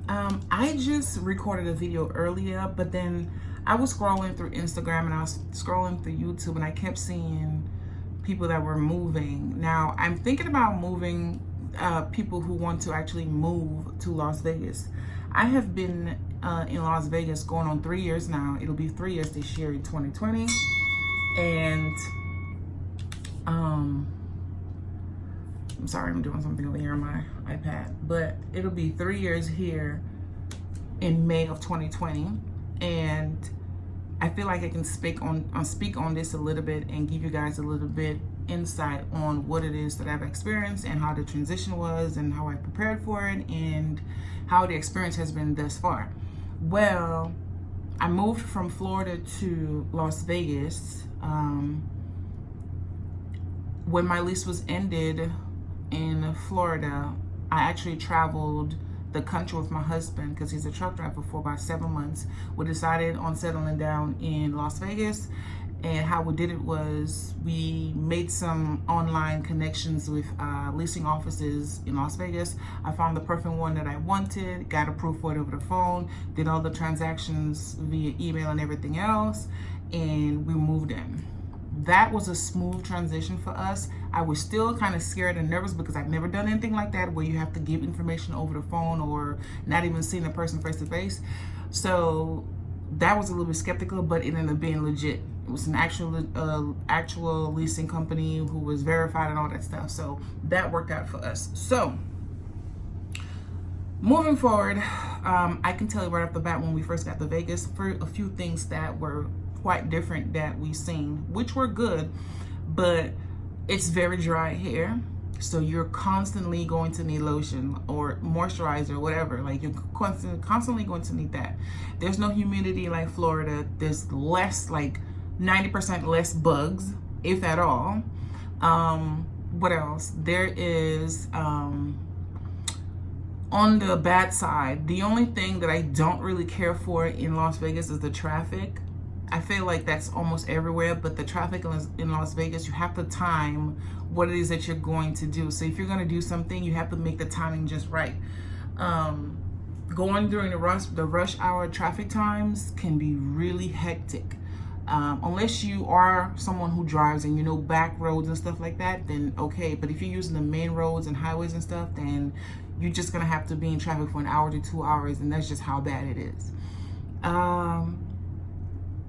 I just recorded a video earlier, but then I was scrolling through Instagram and I was scrolling through YouTube and I kept seeing people that were moving. Now, I'm thinking about moving, people who want to actually move to Las Vegas. I have been in Las Vegas going on 3 years now. It'll be 3 years this year in 2020. And I'm sorry, I'm doing something over here on my iPad, but it'll be 3 years here in May of 2020. And I feel like I can speak on this a little bit and give you guys a little bit insight on what it is that I've experienced and how the transition was and how I prepared for it and how the experience has been thus far. Well, I moved from Florida to Las Vegas when my lease was ended in Florida. I actually traveled the country with my husband because he's a truck driver for about 7 months. We decided on settling down in Las Vegas, and how we did it was we made some online connections with leasing offices in Las Vegas. I found the perfect one that I wanted, got approved for it over the phone, did all the transactions via email and everything else, and we moved in. That was a smooth transition for us. I was still kind of scared and nervous because I've never done anything like that where you have to give information over the phone or not even seeing a person face to face. So that was a little bit skeptical, but it ended up being legit. It was an actual leasing company who was verified and all that stuff. So that worked out for us. So moving forward, I can tell you right off the bat when we first got to Vegas, for a few things that were quite different that we seen, which were good, but it's very dry here. So you're constantly going to need lotion or moisturizer or whatever. Like you're constantly going to need that. There's no humidity like Florida. There's less, like 90% less bugs, if at all. What else? There is, on the bad side, the only thing that I don't really care for in Las Vegas is the traffic. I feel like that's almost everywhere, but the traffic in Las Vegas, you have to time what it is that you're going to do. So if you're going to do something, you have to make the timing just right. Going during the rush hour traffic times can be really hectic. Unless you are someone who drives and you know back roads and stuff like that, then okay. But if you're using the main roads and highways and stuff, then you're just going to have to be in traffic for an hour to 2 hours, and that's just how bad it is.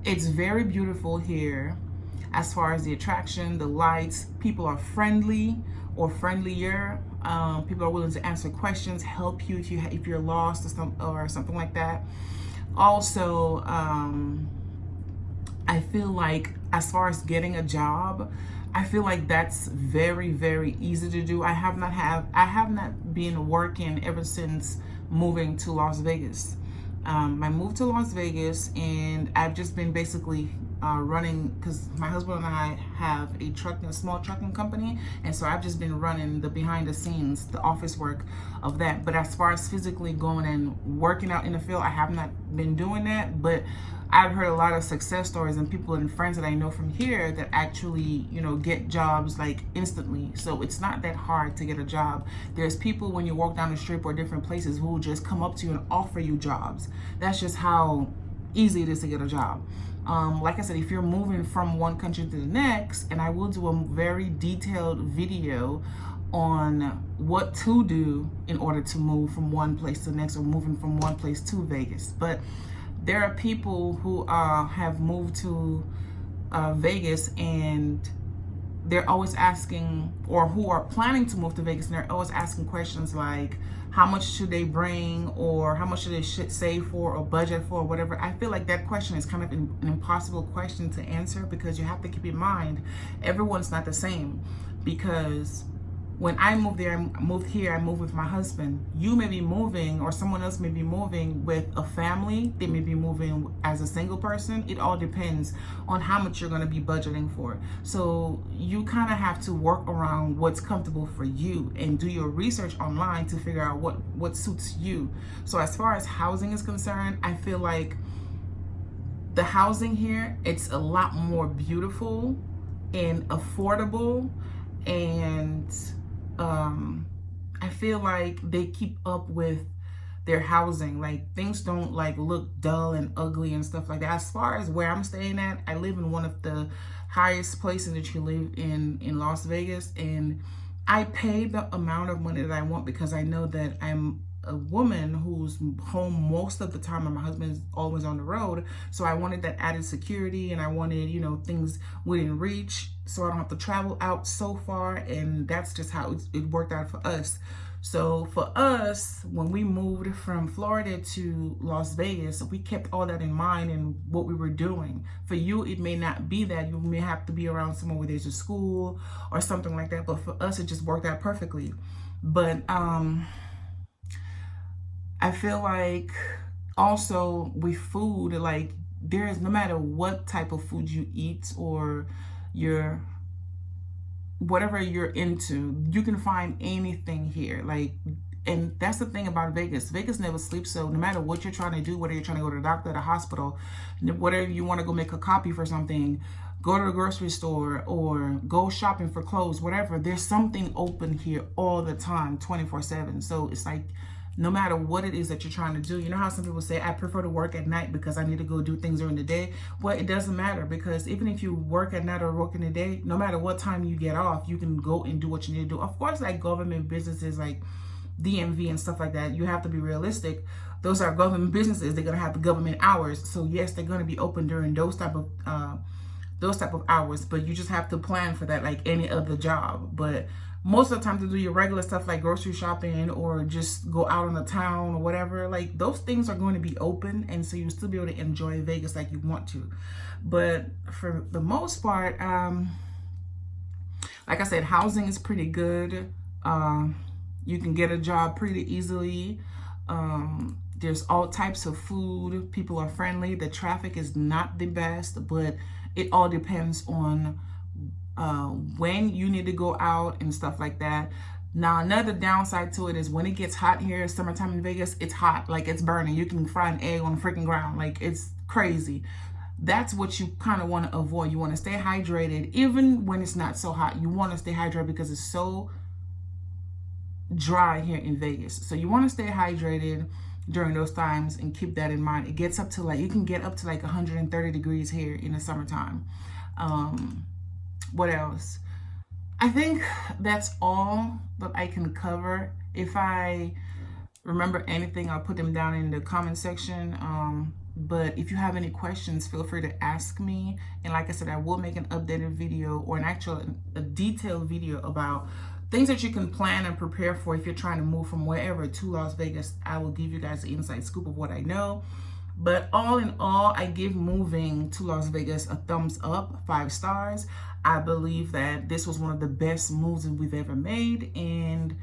It's very beautiful here as far as the attraction, the lights. People are friendly or friendlier. People are willing to answer questions, help you if you're lost or something like that. Also, I feel like as far as getting a job, I feel like that's very, very easy to do. I have not been working ever since moving to Las Vegas. I moved to Las Vegas and I've just been basically running, because my husband and I have a small trucking company, and so I've just been running the behind the scenes, the office work of that. But as far as physically going and working out in the field, I have not been doing that. But I've heard a lot of success stories and people and friends that I know from here that actually, get jobs like instantly. So it's not that hard to get a job. There's people when you walk down the street or different places who will just come up to you and offer you jobs. That's just how easy it is to get a job. Like I said, if you're moving from one country to the next, and I will do a very detailed video on what to do in order to move from one place to the next, or moving from one place to Vegas. But there are people who have moved to Vegas, and they're always asking, or who are planning to move to Vegas, and they're always asking questions like, how much should they bring, or how much should they save for, or budget for, or whatever. I feel like that question is kind of an impossible question to answer, because you have to keep in mind everyone's not the same. Because when I moved here, I moved with my husband. You may be moving, or someone else may be moving with a family. They may be moving as a single person. It all depends on how much you're going to be budgeting for. So you kind of have to work around what's comfortable for you and do your research online to figure out what suits you. So as far as housing is concerned, I feel like the housing here, it's a lot more beautiful and affordable, and I feel like they keep up with their housing. Like, things don't like look dull and ugly and stuff like that. As far as where I'm staying at, I live in one of the highest places that you live in Las Vegas, and I pay the amount of money that I want because I know that I'm a woman who's home most of the time and my husband's always on the road. So I wanted that added security, and I wanted, you know, things within reach so I don't have to travel out so far. And that's just how it worked out for us. So for us, when we moved from Florida to Las Vegas, we kept all that in mind and what we were doing. For you, it may not be that. You may have to be around somewhere where there's a school or something like that. But for us, it just worked out perfectly. But I feel like also with food, like, there is, no matter what type of food you eat or whatever you're into, you can find anything here. Like, and that's the thing about Vegas. Vegas never sleeps. So no matter what you're trying to do, whether you're trying to go to the doctor, the hospital, whatever you want to go make a copy for something, go to the grocery store or go shopping for clothes, whatever, there's something open here all the time, 24/7. So it's like, no matter what it is that you're trying to do, you know how some people say, I prefer to work at night because I need to go do things during the day. Well, it doesn't matter, because even if you work at night or work in the day, no matter what time you get off, you can go and do what you need to do. Of course, like government businesses like DMV and stuff like that, you have to be realistic. Those are government businesses. They're going to have the government hours. So yes, they're going to be open during those type of hours, but you just have to plan for that like any other job. But most of the time, to do your regular stuff like grocery shopping or just go out on the town or whatever, like those things are going to be open, and so you'll still be able to enjoy Vegas like you want to. But for the most part, like I said, housing is pretty good. You can get a job pretty easily. There's all types of food. People are friendly. The traffic is not the best, but it all depends on when you need to go out and stuff like that. Now, another downside to it is when it gets hot here, summertime in Vegas, it's hot, like it's burning. You can fry an egg on the freaking ground, like it's crazy. That's what you kind of want to avoid. You want to stay hydrated, even when it's not so hot. You want to stay hydrated because it's so dry here in Vegas. So you want to stay hydrated during those times and keep that in mind. It gets up to like, you can get up to like 130 degrees here in the summertime. What else? I think that's all that I can cover. If I remember anything, I'll put them down in the comment section. But if you have any questions, feel free to ask me. And like I said, I will make an updated video or a detailed video about things that you can plan and prepare for if you're trying to move from wherever to Las Vegas. I will give you guys the inside scoop of what I know. But all in all, I give moving to Las Vegas a thumbs up, 5 stars. I believe that this was one of the best moves that we've ever made, and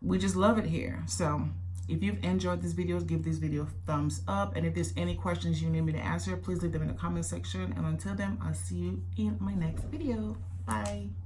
we just love it here. So if you've enjoyed this video, give this video a thumbs up. And if there's any questions you need me to answer, please leave them in the comment section. And until then, I'll see you in my next video. Bye.